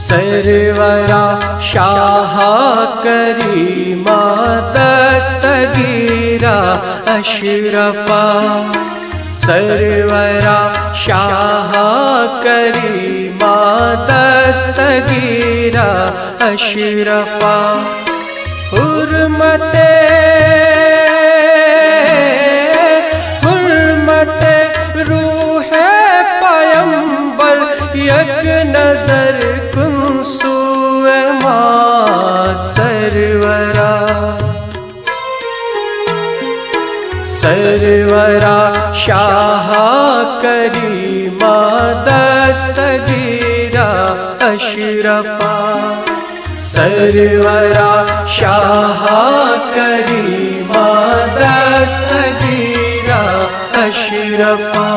سرورا شاہ کریما دستگیرا اشرفا سرورا شاہ کریما دستگیرا اشرفا حرمت روح پیمبر یک نظر کن سوئے ما سرورا سرورا شاہ کریما دستگیرا اشرفا سرورا شاہ کریما دستگیرا اشرفا